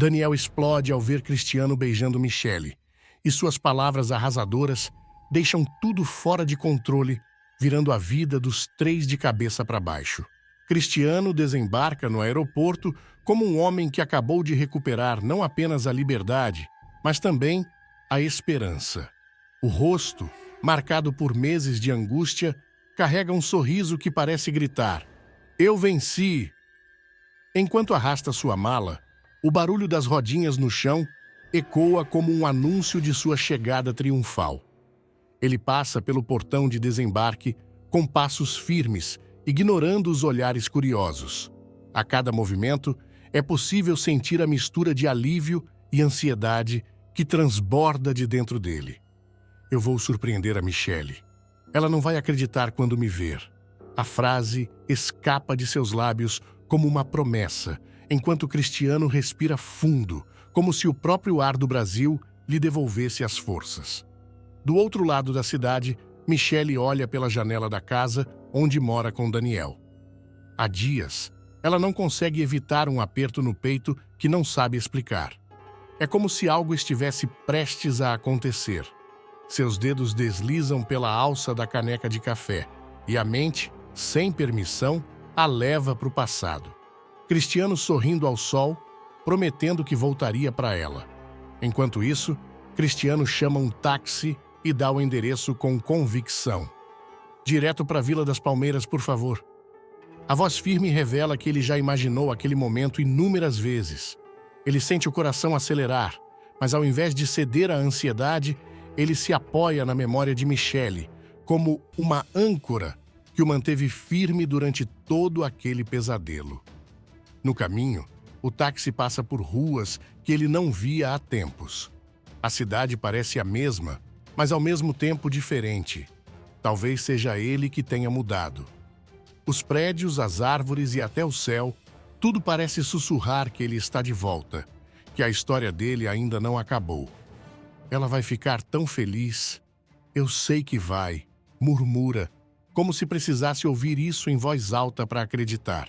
Daniel explode ao ver Cristiano beijando Michelle, e suas palavras arrasadoras deixam tudo fora de controle, virando a vida dos três de cabeça para baixo. Cristiano desembarca no aeroporto como um homem que acabou de recuperar não apenas a liberdade, mas também a esperança. O rosto, marcado por meses de angústia, carrega um sorriso que parece gritar: "Eu venci!". Enquanto arrasta sua mala, o barulho das rodinhas no chão ecoa como um anúncio de sua chegada triunfal. Ele passa pelo portão de desembarque com passos firmes, ignorando os olhares curiosos. A cada movimento, é possível sentir a mistura de alívio e ansiedade que transborda de dentro dele. Eu vou surpreender a Michelle. Ela não vai acreditar quando me ver. A frase escapa de seus lábios como uma promessa, enquanto Cristiano respira fundo, como se o próprio ar do Brasil lhe devolvesse as forças. Do outro lado da cidade, Michelle olha pela janela da casa onde mora com Daniel. Há dias, ela não consegue evitar um aperto no peito que não sabe explicar. É como se algo estivesse prestes a acontecer. Seus dedos deslizam pela alça da caneca de café e a mente, sem permissão, a leva para o passado. Cristiano sorrindo ao sol, prometendo que voltaria para ela. Enquanto isso, Cristiano chama um táxi e dá o endereço com convicção. "Direto para a Vila das Palmeiras, por favor." A voz firme revela que ele já imaginou aquele momento inúmeras vezes. Ele sente o coração acelerar, mas ao invés de ceder à ansiedade, ele se apoia na memória de Michelle, como uma âncora que o manteve firme durante todo aquele pesadelo. No caminho, o táxi passa por ruas que ele não via há tempos. A cidade parece a mesma, mas ao mesmo tempo diferente. Talvez seja ele que tenha mudado. Os prédios, as árvores e até o céu, tudo parece sussurrar que ele está de volta, que a história dele ainda não acabou. "Ela vai ficar tão feliz. Eu sei que vai", murmura, como se precisasse ouvir isso em voz alta para acreditar.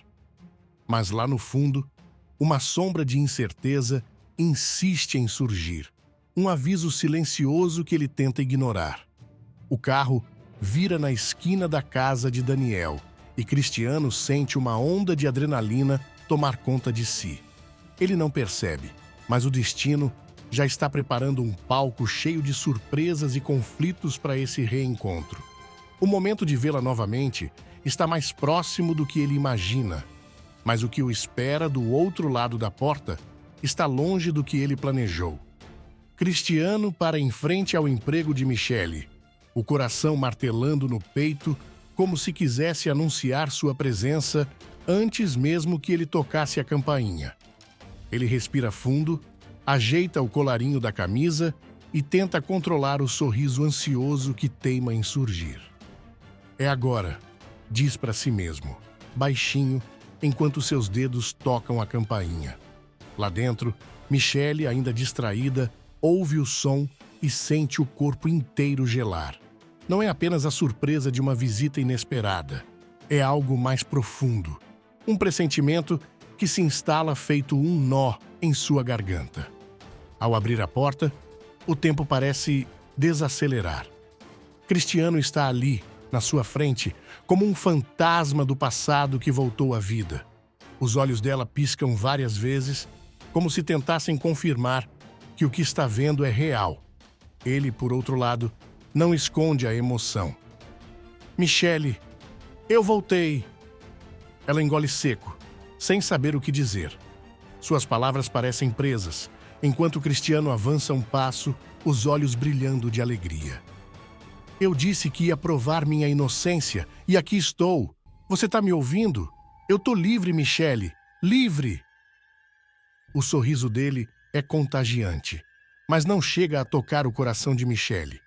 Mas lá no fundo, uma sombra de incerteza insiste em surgir. Um aviso silencioso que ele tenta ignorar. O carro vira na esquina da casa de Daniel e Cristiano sente uma onda de adrenalina tomar conta de si. Ele não percebe, mas o destino já está preparando um palco cheio de surpresas e conflitos para esse reencontro. O momento de vê-la novamente está mais próximo do que ele imagina, mas o que o espera do outro lado da porta está longe do que ele planejou. Cristiano para em frente ao emprego de Michelle, o coração martelando no peito como se quisesse anunciar sua presença antes mesmo que ele tocasse a campainha. Ele respira fundo, ajeita o colarinho da camisa e tenta controlar o sorriso ansioso que teima em surgir. "É agora", diz para si mesmo, baixinho, enquanto seus dedos tocam a campainha. Lá dentro, Michelle, ainda distraída, ouve o som e sente o corpo inteiro gelar. Não é apenas a surpresa de uma visita inesperada. É algo mais profundo. Um pressentimento que se instala feito um nó em sua garganta. Ao abrir a porta, o tempo parece desacelerar. Cristiano está ali, na sua frente, como um fantasma do passado que voltou à vida. Os olhos dela piscam várias vezes, como se tentassem confirmar que o que está vendo é real. Ele, por outro lado, não esconde a emoção. "Michelle, eu voltei." Ela engole seco, sem saber o que dizer. Suas palavras parecem presas, enquanto Cristiano avança um passo, os olhos brilhando de alegria. "Eu disse que ia provar minha inocência, e aqui estou. Você tá me ouvindo? Eu tô livre, Michelle. Livre!" O sorriso dele é contagiante, mas não chega a tocar o coração de Michelle.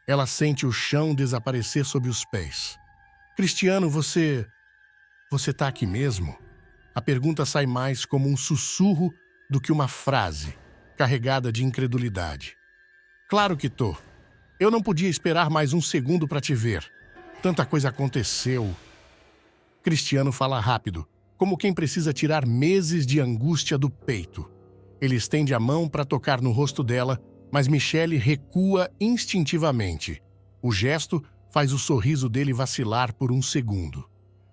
Ela sente o chão desaparecer sob os pés. "Cristiano, você tá aqui mesmo?" A pergunta sai mais como um sussurro do que uma frase, carregada de incredulidade. "Claro que tô. Eu não podia esperar mais um segundo para te ver. Tanta coisa aconteceu." Cristiano fala rápido, como quem precisa tirar meses de angústia do peito. Ele estende a mão para tocar no rosto dela, mas Michelle recua instintivamente. O gesto faz o sorriso dele vacilar por um segundo.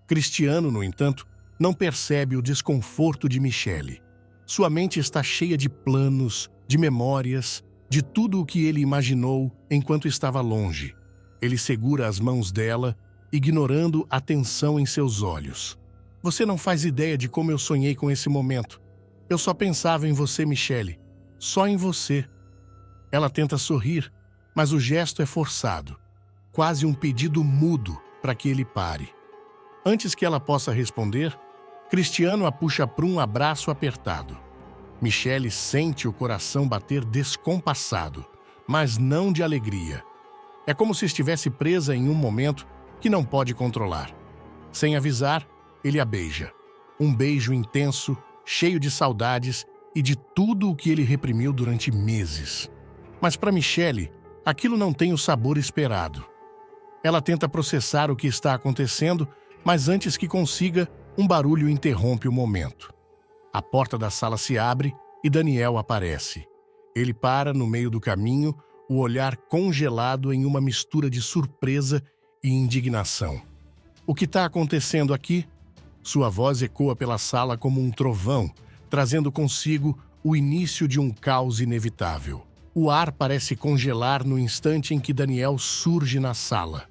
Cristiano, no entanto, não percebe o desconforto de Michelle. Sua mente está cheia de planos, de memórias, de tudo o que ele imaginou enquanto estava longe. Ele segura as mãos dela, ignorando a tensão em seus olhos. Você não faz ideia de como eu sonhei com esse momento. Eu só pensava em você, Michelle. Só em você. Ela tenta sorrir, mas o gesto é forçado. Quase um pedido mudo para que ele pare. Antes que ela possa responder, Cristiano a puxa para um abraço apertado. Michelle sente o coração bater descompassado, mas não de alegria. É como se estivesse presa em um momento que não pode controlar. Sem avisar, ele a beija. Um beijo intenso, cheio de saudades e de tudo o que ele reprimiu durante meses. Mas para Michelle, aquilo não tem o sabor esperado. Ela tenta processar o que está acontecendo, mas antes que consiga, um barulho interrompe o momento. A porta da sala se abre e Daniel aparece. Ele para no meio do caminho, o olhar congelado em uma mistura de surpresa e indignação. O que está acontecendo aqui? Sua voz ecoa pela sala como um trovão, trazendo consigo o início de um caos inevitável. O ar parece congelar no instante em que Daniel surge na sala.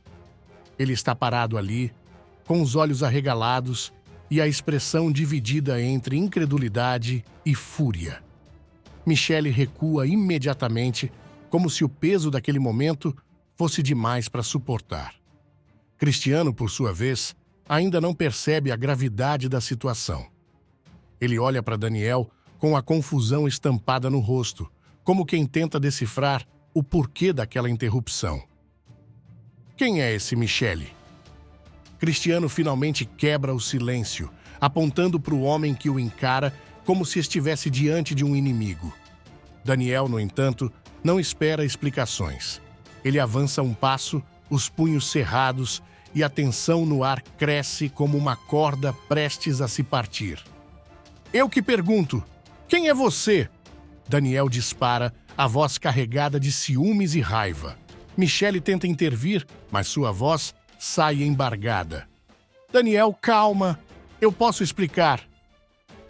Ele está parado ali, com os olhos arregalados e a expressão dividida entre incredulidade e fúria. Michelle recua imediatamente, como se o peso daquele momento fosse demais para suportar. Cristiano, por sua vez, ainda não percebe a gravidade da situação. Ele olha para Daniel com a confusão estampada no rosto, como quem tenta decifrar o porquê daquela interrupção. Quem é esse Michelle? Cristiano finalmente quebra o silêncio, apontando para o homem que o encara como se estivesse diante de um inimigo. Daniel, no entanto, não espera explicações. Ele avança um passo, os punhos cerrados, e a tensão no ar cresce como uma corda prestes a se partir. Eu que pergunto, quem é você? Daniel dispara, a voz carregada de ciúmes e raiva. Michelle tenta intervir, mas sua voz sai embargada. Daniel, calma, eu posso explicar.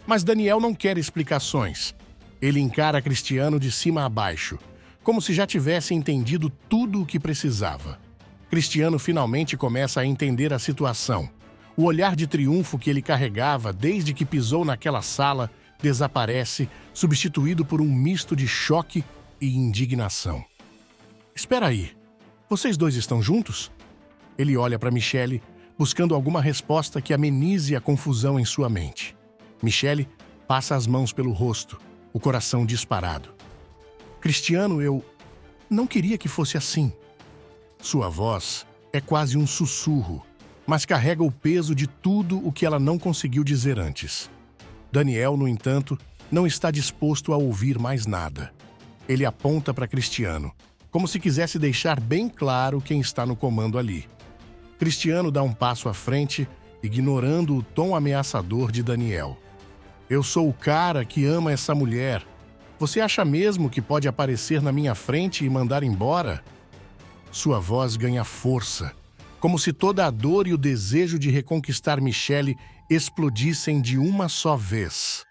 Mas Daniel não quer explicações. Ele encara Cristiano de cima a baixo, como se já tivesse entendido tudo o que precisava. Cristiano finalmente começa a entender a situação. O olhar de triunfo que ele carregava desde que pisou naquela sala desaparece, substituído por um misto de choque e indignação. Espera aí, vocês dois estão juntos? Ele olha para Michelle, buscando alguma resposta que amenize a confusão em sua mente. Michelle passa as mãos pelo rosto, o coração disparado. Cristiano, eu não queria que fosse assim. Sua voz é quase um sussurro, mas carrega o peso de tudo o que ela não conseguiu dizer antes. Daniel, no entanto, não está disposto a ouvir mais nada. Ele aponta para Cristiano, como se quisesse deixar bem claro quem está no comando ali. Cristiano dá um passo à frente, ignorando o tom ameaçador de Daniel. Eu sou o cara que ama essa mulher. Você acha mesmo que pode aparecer na minha frente e mandar embora? Sua voz ganha força, como se toda a dor e o desejo de reconquistar Michelle explodissem de uma só vez.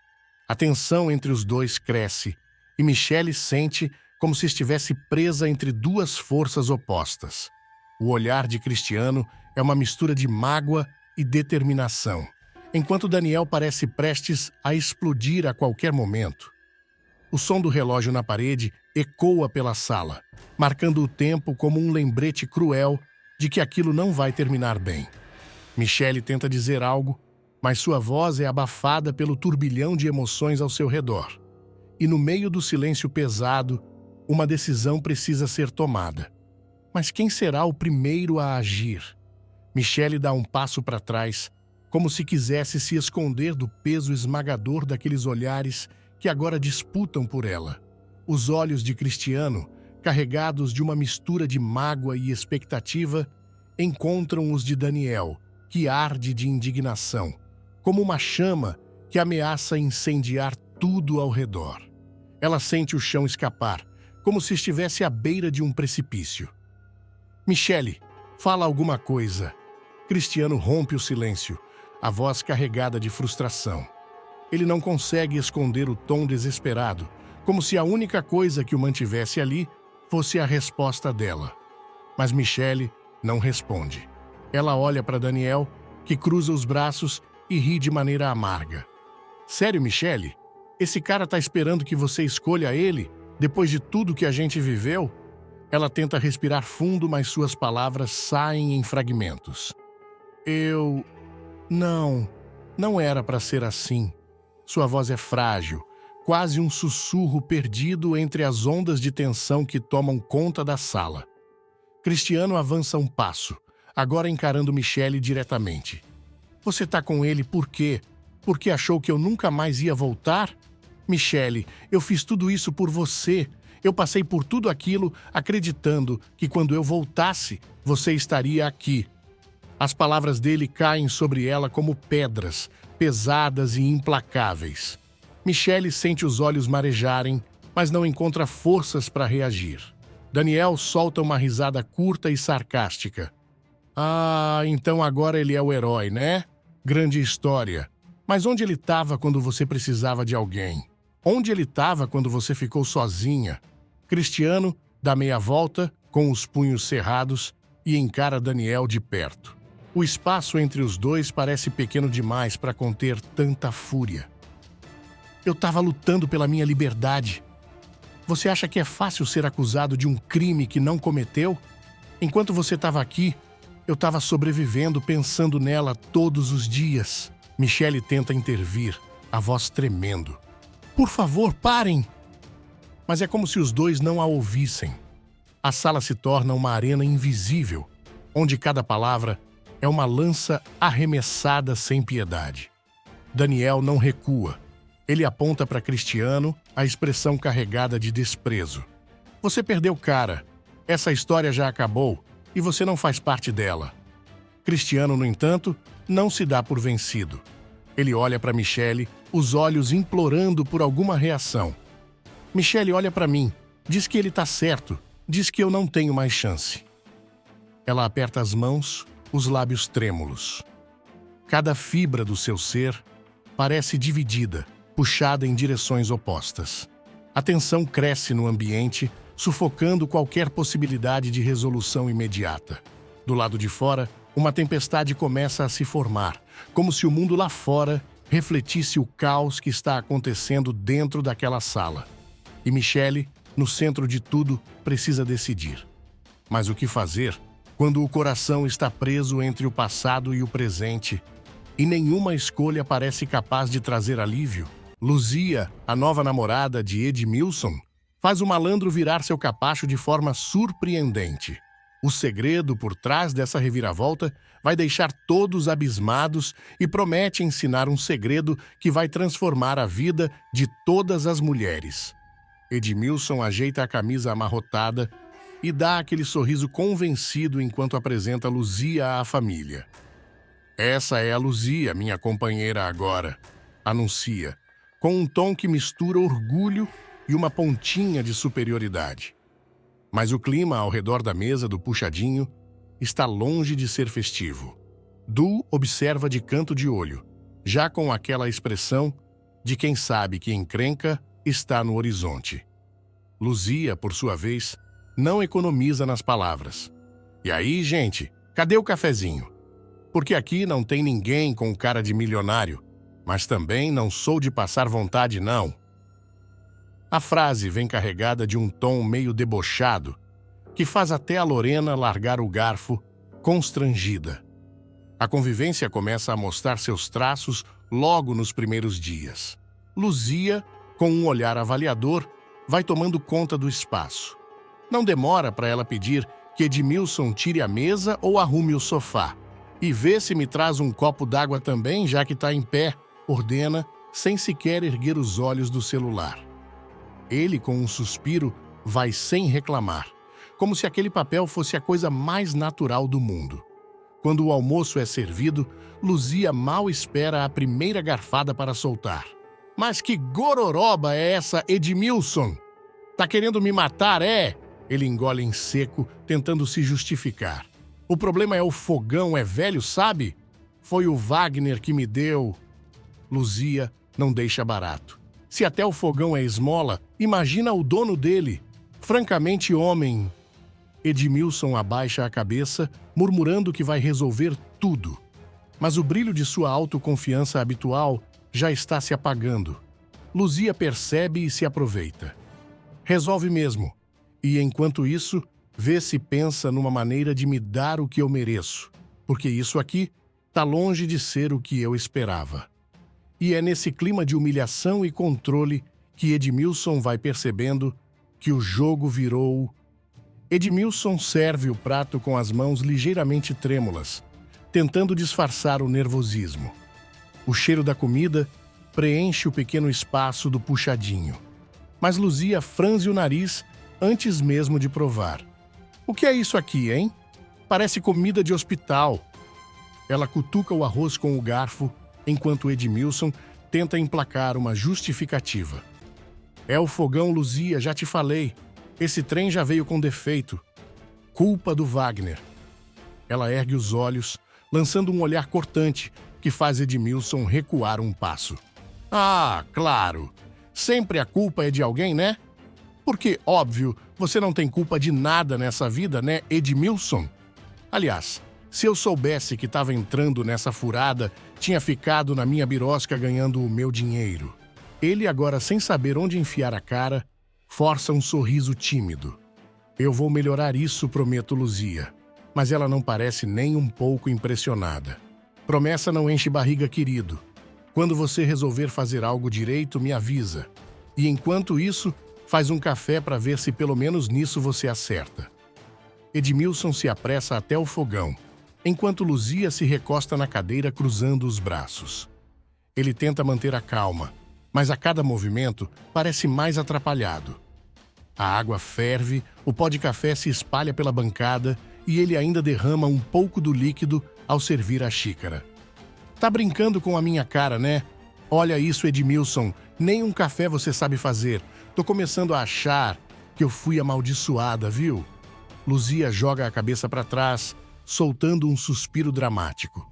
A tensão entre os dois cresce, e Michelle sente como se estivesse presa entre duas forças opostas. O olhar de Cristiano é uma mistura de mágoa e determinação, enquanto Daniel parece prestes a explodir a qualquer momento. O som do relógio na parede ecoa pela sala, marcando o tempo como um lembrete cruel de que aquilo não vai terminar bem. Michelle tenta dizer algo, mas sua voz é abafada pelo turbilhão de emoções ao seu redor. E no meio do silêncio pesado, uma decisão precisa ser tomada. Mas quem será o primeiro a agir? Michelle dá um passo para trás, como se quisesse se esconder do peso esmagador daqueles olhares que agora disputam por ela. Os olhos de Cristiano, carregados de uma mistura de mágoa e expectativa, encontram os de Daniel, que arde de indignação, como uma chama que ameaça incendiar tudo ao redor. Ela sente o chão escapar, como se estivesse à beira de um precipício. Michelle, fala alguma coisa. Cristiano rompe o silêncio, a voz carregada de frustração. Ele não consegue esconder o tom desesperado, como se a única coisa que o mantivesse ali fosse a resposta dela. Mas Michelle não responde. Ela olha para Daniel, que cruza os braços e ri de maneira amarga. Sério, Michelle? Esse cara tá esperando que você escolha ele, depois de tudo que a gente viveu? Ela tenta respirar fundo, mas suas palavras saem em fragmentos. Não era para ser assim. Sua voz é frágil, quase um sussurro perdido entre as ondas de tensão que tomam conta da sala. Cristiano avança um passo, agora encarando Michelle diretamente. Você tá com ele por quê? Porque achou que eu nunca mais ia voltar? Michelle, eu fiz tudo isso por você. Eu passei por tudo aquilo acreditando que quando eu voltasse, você estaria aqui. As palavras dele caem sobre ela como pedras, pesadas e implacáveis. Michelle sente os olhos marejarem, mas não encontra forças para reagir. Daniel solta uma risada curta e sarcástica. Ah, então agora ele é o herói, né? Grande história. Mas onde ele estava quando você precisava de alguém? Onde ele estava quando você ficou sozinha? Cristiano dá meia volta, com os punhos cerrados, e encara Daniel de perto. O espaço entre os dois parece pequeno demais para conter tanta fúria. Eu estava lutando pela minha liberdade. Você acha que é fácil ser acusado de um crime que não cometeu? Enquanto você estava aqui, eu estava sobrevivendo pensando nela todos os dias. Michelle tenta intervir, a voz tremendo. Por favor, parem! Mas é como se os dois não a ouvissem. A sala se torna uma arena invisível, onde cada palavra é uma lança arremessada sem piedade. Daniel não recua. Ele aponta para Cristiano, a expressão carregada de desprezo. Você perdeu cara. Essa história já acabou e você não faz parte dela. Cristiano, no entanto, não se dá por vencido. Ele olha para Michelle, os olhos implorando por alguma reação. Michelle olha para mim, diz que ele está certo, diz que eu não tenho mais chance. Ela aperta as mãos, os lábios trêmulos. Cada fibra do seu ser parece dividida, puxada em direções opostas. A tensão cresce no ambiente, sufocando qualquer possibilidade de resolução imediata. Do lado de fora, uma tempestade começa a se formar, como se o mundo lá fora refletisse o caos que está acontecendo dentro daquela sala. E Michelle, no centro de tudo, precisa decidir. Mas o que fazer quando o coração está preso entre o passado e o presente e nenhuma escolha parece capaz de trazer alívio? Luzia, a nova namorada de Edmilson, faz o malandro virar seu capacho de forma surpreendente. O segredo por trás dessa reviravolta vai deixar todos abismados e promete ensinar um segredo que vai transformar a vida de todas as mulheres. Edmilson ajeita a camisa amarrotada e dá aquele sorriso convencido enquanto apresenta Luzia à família. Essa é a Luzia, minha companheira agora, anuncia, com um tom que mistura orgulho e uma pontinha de superioridade. Mas o clima ao redor da mesa do puxadinho está longe de ser festivo. Du observa de canto de olho, já com aquela expressão de quem sabe que encrenca está no horizonte. Luzia, por sua vez, não economiza nas palavras. E aí, gente, cadê o cafezinho? Porque aqui não tem ninguém com cara de milionário, mas também não sou de passar vontade, não. A frase vem carregada de um tom meio debochado, que faz até a Lorena largar o garfo, constrangida. A convivência começa a mostrar seus traços logo nos primeiros dias. Luzia, com um olhar avaliador, vai tomando conta do espaço. Não demora para ela pedir que Edmilson tire a mesa ou arrume o sofá. E vê se me traz um copo d'água também, já que está em pé, ordena, sem sequer erguer os olhos do celular. Ele, com um suspiro, vai sem reclamar, como se aquele papel fosse a coisa mais natural do mundo. Quando o almoço é servido, Luzia mal espera a primeira garfada para soltar. Mas que gororoba é essa, Edmilson? Tá querendo me matar, é? Ele engole em seco, tentando se justificar. O problema é o fogão, é velho, sabe? Foi o Wagner que me deu. Luzia não deixa barato. Se até o fogão é esmola, imagina o dono dele. Francamente, homem. Edmilson abaixa a cabeça, murmurando que vai resolver tudo. Mas o brilho de sua autoconfiança habitual já está se apagando. Luzia percebe e se aproveita. Resolve mesmo. E, enquanto isso, vê se pensa numa maneira de me dar o que eu mereço. Porque isso aqui tá longe de ser o que eu esperava. E é nesse clima de humilhação e controle que Edmilson vai percebendo que o jogo virou. Edmilson serve o prato com as mãos ligeiramente trêmulas, tentando disfarçar o nervosismo. O cheiro da comida preenche o pequeno espaço do puxadinho. Mas Luzia franze o nariz antes mesmo de provar. O que é isso aqui, hein? Parece comida de hospital. Ela cutuca o arroz com o garfo, enquanto Edmilson tenta emplacar uma justificativa. É o fogão, Luzia, já te falei. Esse trem já veio com defeito. Culpa do Wagner. Ela ergue os olhos, lançando um olhar cortante que faz Edmilson recuar um passo. Ah, claro. Sempre a culpa é de alguém, né? Porque, óbvio, você não tem culpa de nada nessa vida, né, Edmilson? Aliás, se eu soubesse que estava entrando nessa furada, tinha ficado na minha birosca ganhando o meu dinheiro. Ele, agora sem saber onde enfiar a cara, força um sorriso tímido. Eu vou melhorar isso, prometo, Luzia. Mas ela não parece nem um pouco impressionada. Promessa não enche barriga, querido. Quando você resolver fazer algo direito, me avisa. E enquanto isso, faz um café para ver se pelo menos nisso você acerta. Edmilson se apressa até o fogão, enquanto Luzia se recosta na cadeira cruzando os braços. Ele tenta manter a calma, mas a cada movimento parece mais atrapalhado. A água ferve, o pó de café se espalha pela bancada e ele ainda derrama um pouco do líquido ao servir a xícara. Tá brincando com a minha cara, né? Olha isso, Edmilson, nem um café você sabe fazer. Tô começando a achar que eu fui amaldiçoada, viu? Luzia joga a cabeça para trás, soltando um suspiro dramático.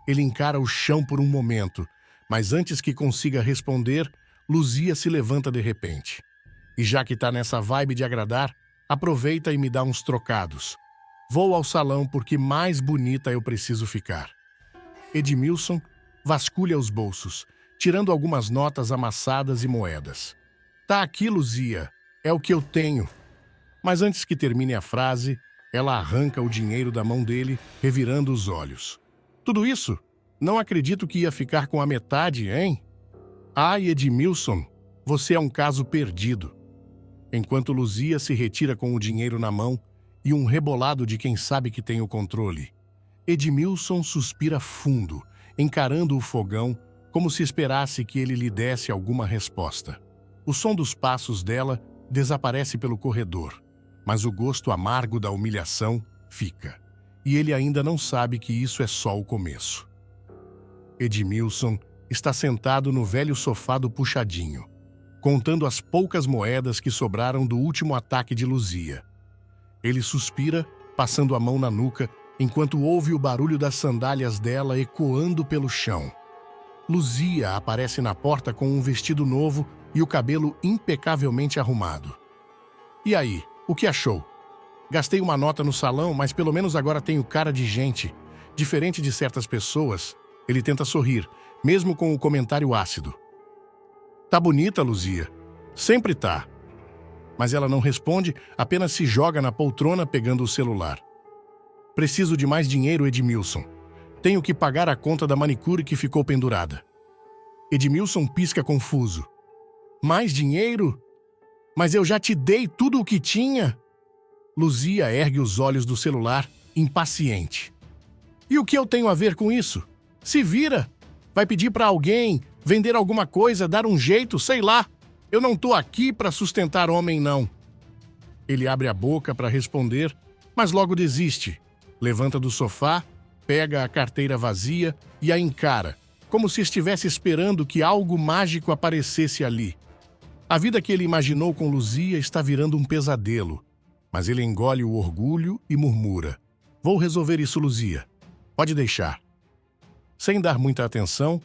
Ele encara o chão por um momento, mas antes que consiga responder, Luzia se levanta de repente. E já que tá nessa vibe de agradar, aproveita e me dá uns trocados. Vou ao salão porque mais bonita eu preciso ficar. Edmilson vasculha os bolsos, tirando algumas notas amassadas e moedas. Tá aqui, Luzia. É o que eu tenho. Mas antes que termine a frase, ela arranca o dinheiro da mão dele, revirando os olhos. Tudo isso? Não acredito que ia ficar com a metade, hein? Ai, Edmilson, você é um caso perdido. Enquanto Luzia se retira com o dinheiro na mão e um rebolado de quem sabe que tem o controle, Edmilson suspira fundo, encarando o fogão como se esperasse que ele lhe desse alguma resposta. O som dos passos dela desaparece pelo corredor, mas o gosto amargo da humilhação fica. E ele ainda não sabe que isso é só o começo. Edmilson está sentado no velho sofá do puxadinho, contando as poucas moedas que sobraram do último ataque de Luzia. Ele suspira, passando a mão na nuca, enquanto ouve o barulho das sandálias dela ecoando pelo chão. Luzia aparece na porta com um vestido novo e o cabelo impecavelmente arrumado. E aí, o que achou? Gastei uma nota no salão, mas pelo menos agora tenho cara de gente. Diferente de certas pessoas, ele tenta sorrir, mesmo com o comentário ácido. Tá bonita, Luzia. Sempre tá. Mas ela não responde, apenas se joga na poltrona pegando o celular. Preciso de mais dinheiro, Edmilson. Tenho que pagar a conta da manicure que ficou pendurada. Edmilson pisca confuso. Mais dinheiro? Mas eu já te dei tudo o que tinha. Luzia ergue os olhos do celular, impaciente. E o que eu tenho a ver com isso? Se vira. Vai pedir para alguém, vender alguma coisa, dar um jeito, sei lá. Eu não tô aqui para sustentar homem, não. Ele abre a boca para responder, mas logo desiste. Levanta do sofá, pega a carteira vazia e a encara, como se estivesse esperando que algo mágico aparecesse ali. A vida que ele imaginou com Luzia está virando um pesadelo, mas ele engole o orgulho e murmura: "Vou resolver isso, Luzia. Pode deixar." Sem dar muita atenção,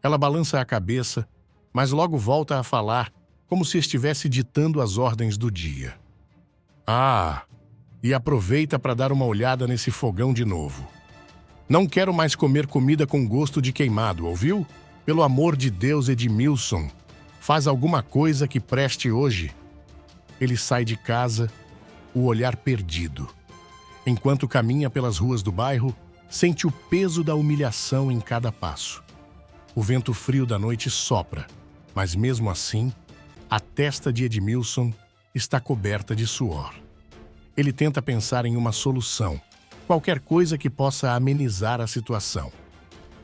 ela balança a cabeça, mas logo volta a falar, como se estivesse ditando as ordens do dia. "Ah, e aproveita para dar uma olhada nesse fogão de novo. Não quero mais comer comida com gosto de queimado, ouviu? Pelo amor de Deus, Edmilson, faz alguma coisa que preste hoje." Ele sai de casa, o olhar perdido. Enquanto caminha pelas ruas do bairro, sente o peso da humilhação em cada passo. O vento frio da noite sopra, mas mesmo assim, a testa de Edmilson está coberta de suor. Ele tenta pensar em uma solução, qualquer coisa que possa amenizar a situação.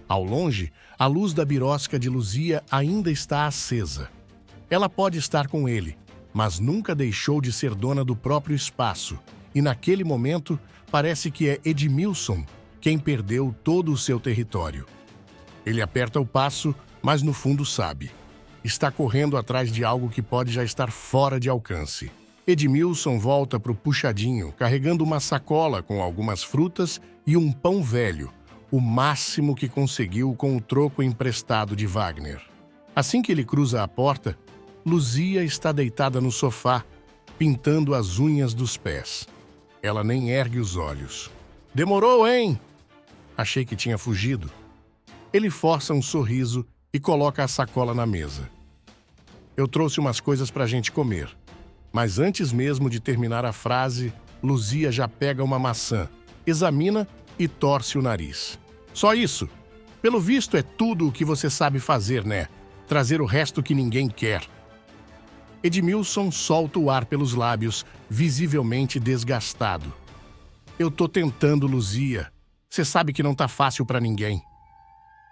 Ao longe, a luz da birosca de Luzia ainda está acesa. Ela pode estar com ele, mas nunca deixou de ser dona do próprio espaço, e naquele momento parece que é Edmilson quem perdeu todo o seu território. Ele aperta o passo, mas no fundo sabe. Está correndo atrás de algo que pode já estar fora de alcance. Edmilson volta para o puxadinho, carregando uma sacola com algumas frutas e um pão velho, o máximo que conseguiu com o troco emprestado de Wagner. Assim que ele cruza a porta, Luzia está deitada no sofá, pintando as unhas dos pés. Ela nem ergue os olhos. "Demorou, hein?" Achei que tinha fugido. Ele força um sorriso e coloca a sacola na mesa. "Eu trouxe umas coisas para a gente comer." Mas antes mesmo de terminar a frase, Luzia já pega uma maçã, examina e torce o nariz. "Só isso? Pelo visto é tudo o que você sabe fazer, né? Trazer o resto que ninguém quer." Edmilson solta o ar pelos lábios, visivelmente desgastado. "Eu tô tentando, Luzia. Você sabe que não tá fácil para ninguém."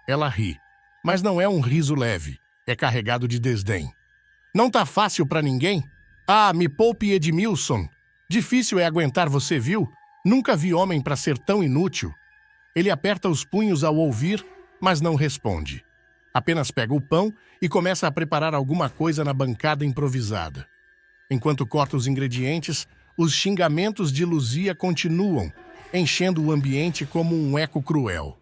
Ela ri, mas não é um riso leve, é carregado de desdém. "Não tá fácil para ninguém? Ah, me poupe, Edmilson. Difícil é aguentar você, viu? Nunca vi homem para ser tão inútil." Ele aperta os punhos ao ouvir, mas não responde. Apenas pega o pão e começa a preparar alguma coisa na bancada improvisada. Enquanto corta os ingredientes, os xingamentos de Luzia continuam, enchendo o ambiente como um eco cruel.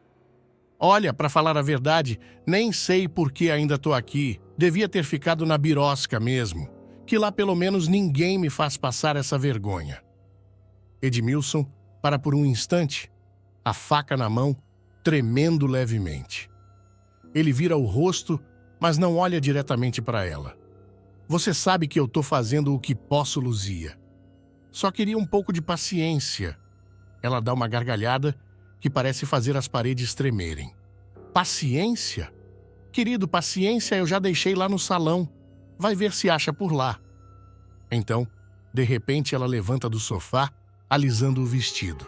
"Olha, para falar a verdade, nem sei por que ainda tô aqui. Devia ter ficado na birosca mesmo, que lá pelo menos ninguém me faz passar essa vergonha." Edmilson para por um instante, a faca na mão, tremendo levemente. Ele vira o rosto, mas não olha diretamente para ela. "Você sabe que eu tô fazendo o que posso, Luzia. Só queria um pouco de paciência." Ela dá uma gargalhada que parece fazer as paredes tremerem. "Paciência? Querido, paciência eu já deixei lá no salão. Vai ver se acha por lá." Então, de repente, ela levanta do sofá, alisando o vestido.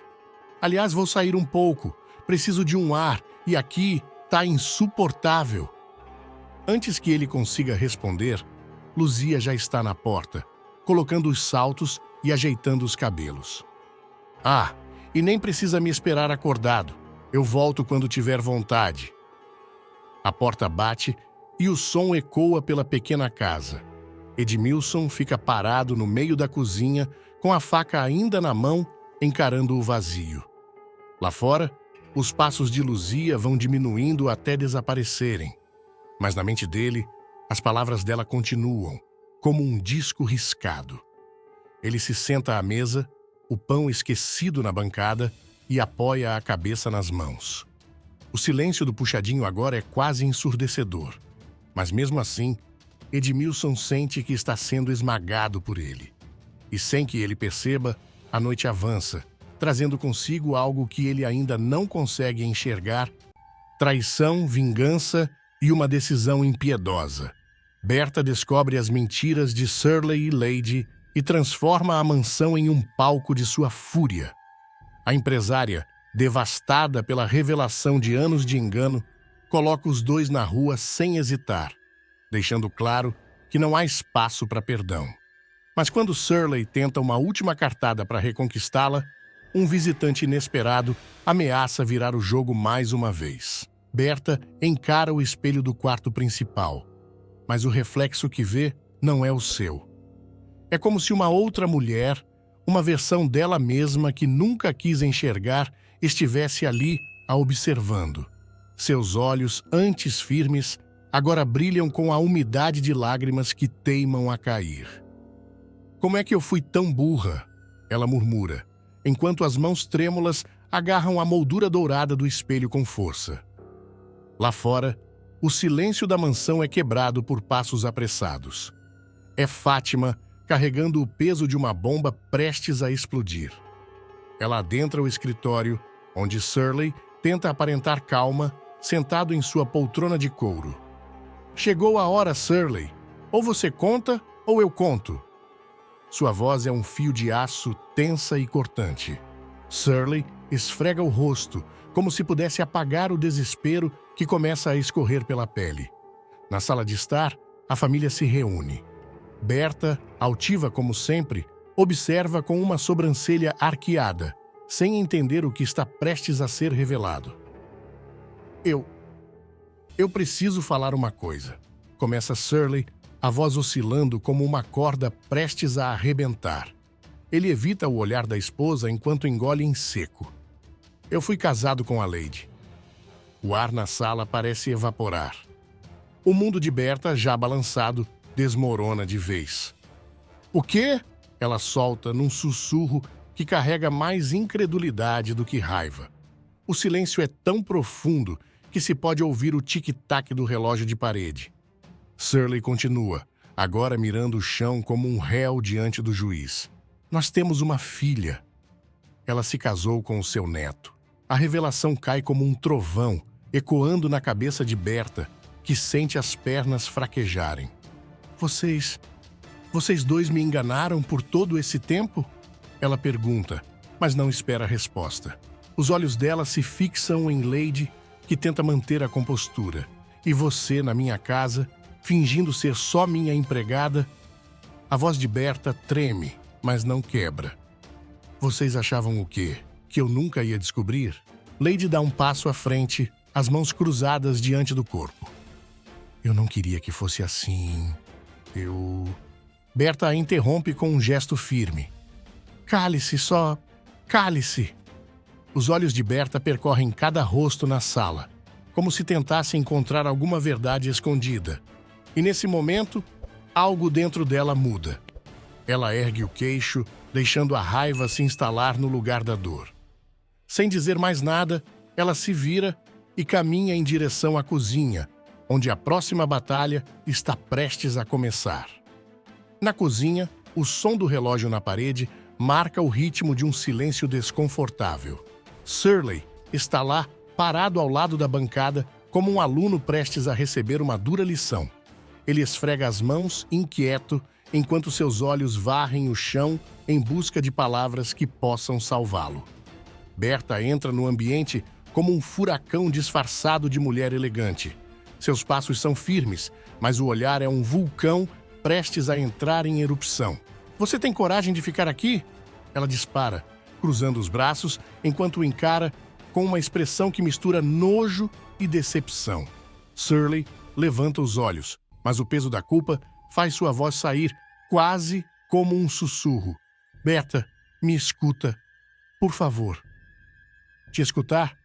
"Aliás, vou sair um pouco. Preciso de um ar e aqui tá insuportável." Antes que ele consiga responder, Luzia já está na porta, colocando os saltos e ajeitando os cabelos. "Ah, e nem precisa me esperar acordado. Eu volto quando tiver vontade." A porta bate e o som ecoa pela pequena casa. Edmilson fica parado no meio da cozinha, com a faca ainda na mão, encarando o vazio. Lá fora, os passos de Luzia vão diminuindo até desaparecerem. Mas na mente dele, as palavras dela continuam, como um disco riscado. Ele se senta à mesa, o pão esquecido na bancada, e apoia a cabeça nas mãos. O silêncio do puxadinho agora é quase ensurdecedor. Mas mesmo assim, Edmilson sente que está sendo esmagado por ele. E sem que ele perceba, a noite avança, trazendo consigo algo que ele ainda não consegue enxergar: traição, vingança e uma decisão impiedosa. Berta descobre as mentiras de Shirley e Lady e transforma a mansão em um palco de sua fúria. A empresária, devastada pela revelação de anos de engano, coloca os dois na rua sem hesitar, deixando claro que não há espaço para perdão. Mas quando Shirley tenta uma última cartada para reconquistá-la, um visitante inesperado ameaça virar o jogo mais uma vez. Berta encara o espelho do quarto principal, mas o reflexo que vê não é o seu. É como se uma outra mulher, uma versão dela mesma que nunca quis enxergar, estivesse ali a observando. Seus olhos, antes firmes, agora brilham com a umidade de lágrimas que teimam a cair. Como é que eu fui tão burra? Ela murmura, enquanto as mãos trêmulas agarram a moldura dourada do espelho com força. Lá fora, o silêncio da mansão é quebrado por passos apressados. É Fátima carregando o peso de uma bomba prestes a explodir. Ela adentra o escritório, onde Shirley tenta aparentar calma, sentado em sua poltrona de couro. Chegou a hora, Shirley. Ou você conta, ou eu conto. Sua voz é um fio de aço tensa e cortante. Shirley esfrega o rosto, como se pudesse apagar o desespero que começa a escorrer pela pele. Na sala de estar, a família se reúne. Berta, altiva como sempre, observa com uma sobrancelha arqueada, sem entender o que está prestes a ser revelado. Eu preciso falar uma coisa. Começa Shirley, a voz oscilando como uma corda prestes a arrebentar. Ele evita o olhar da esposa enquanto engole em seco. Eu fui casado com a Lady. O ar na sala parece evaporar. O mundo de Berta, já balançado, desmorona de vez. O quê? Ela solta num sussurro que carrega mais incredulidade do que raiva. O silêncio é tão profundo que se pode ouvir o tic-tac do relógio de parede. Shirley continua, agora mirando o chão como um réu diante do juiz. Nós temos uma filha. Ela se casou com o seu neto. A revelação cai como um trovão, ecoando na cabeça de Berta, que sente as pernas fraquejarem. Vocês dois me enganaram por todo esse tempo? Ela pergunta, mas não espera a resposta. Os olhos dela se fixam em Lady, que tenta manter a compostura. E você, na minha casa, fingindo ser só minha empregada? A voz de Berta treme, mas não quebra. Vocês achavam o quê? Que eu nunca ia descobrir? Lady dá um passo à frente, as mãos cruzadas diante do corpo. Eu não queria que fosse assim. Berta a interrompe com um gesto firme. Cale-se, só... Cale-se. Os olhos de Berta percorrem cada rosto na sala, como se tentasse encontrar alguma verdade escondida. E nesse momento, algo dentro dela muda. Ela ergue o queixo, deixando a raiva se instalar no lugar da dor. Sem dizer mais nada, ela se vira e caminha em direção à cozinha, onde a próxima batalha está prestes a começar. Na cozinha, o som do relógio na parede marca o ritmo de um silêncio desconfortável. Shirley está lá, parado ao lado da bancada, como um aluno prestes a receber uma dura lição. Ele esfrega as mãos, inquieto, enquanto seus olhos varrem o chão em busca de palavras que possam salvá-lo. Berta entra no ambiente como um furacão disfarçado de mulher elegante. Seus passos são firmes, mas o olhar é um vulcão prestes a entrar em erupção. Você tem coragem de ficar aqui? Ela dispara, cruzando os braços, enquanto o encara com uma expressão que mistura nojo e decepção. Shirley levanta os olhos, mas o peso da culpa faz sua voz sair quase como um sussurro. Berta, me escuta, por favor. Te escutar?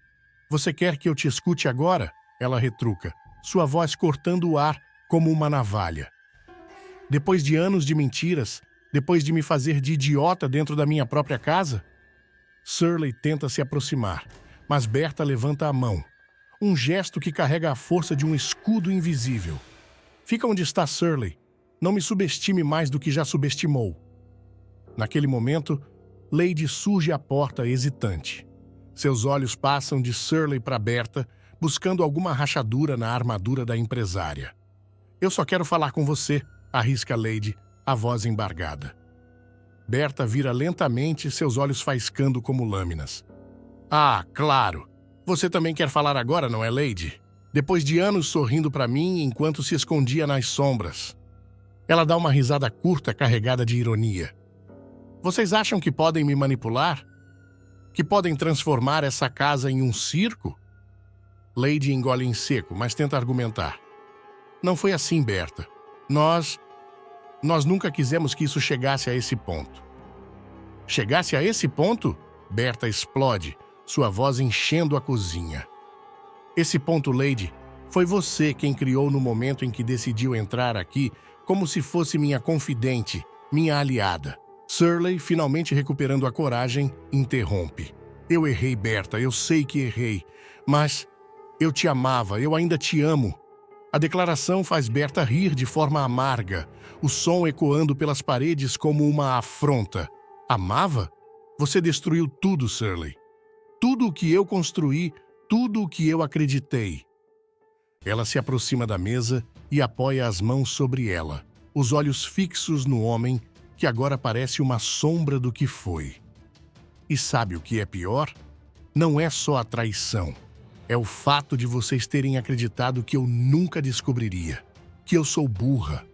Você quer que eu te escute agora? Ela retruca, sua voz cortando o ar como uma navalha. Depois de anos de mentiras, depois de me fazer de idiota dentro da minha própria casa? Shirley tenta se aproximar, mas Berta levanta a mão. Um gesto que carrega a força de um escudo invisível. Fica onde está, Shirley. Não me subestime mais do que já subestimou. Naquele momento, Lady surge à porta hesitante. Seus olhos passam de Shirley para Berta, buscando alguma rachadura na armadura da empresária. Eu só quero falar com você, arrisca Lady, a voz embargada. Berta vira lentamente, seus olhos faiscando como lâminas. Ah, claro! Você também quer falar agora, não é, Lady? Depois de anos sorrindo para mim enquanto se escondia nas sombras. Ela dá uma risada curta carregada de ironia. Vocês acham que podem me manipular? Que podem transformar essa casa em um circo? Lady engole em seco, mas tenta argumentar. Não foi assim, Berta. Nós nunca quisemos que isso chegasse a esse ponto. Chegasse a esse ponto? Berta explode, sua voz enchendo a cozinha. Esse ponto, Lady, foi você quem criou no momento em que decidiu entrar aqui como se fosse minha confidente, minha aliada. Shirley, finalmente recuperando a coragem, interrompe. Eu errei, Berta, eu sei que errei, mas eu te amava, eu ainda te amo. A declaração faz Berta rir de forma amarga, o som ecoando pelas paredes como uma afronta. Amava? Você destruiu tudo, Shirley. Tudo o que eu construí, tudo o que eu acreditei. Ela se aproxima da mesa e apoia as mãos sobre ela, os olhos fixos no homem, que agora parece uma sombra do que foi. E sabe o que é pior? Não é só a traição. É o fato de vocês terem acreditado que eu nunca descobriria, que eu sou burra.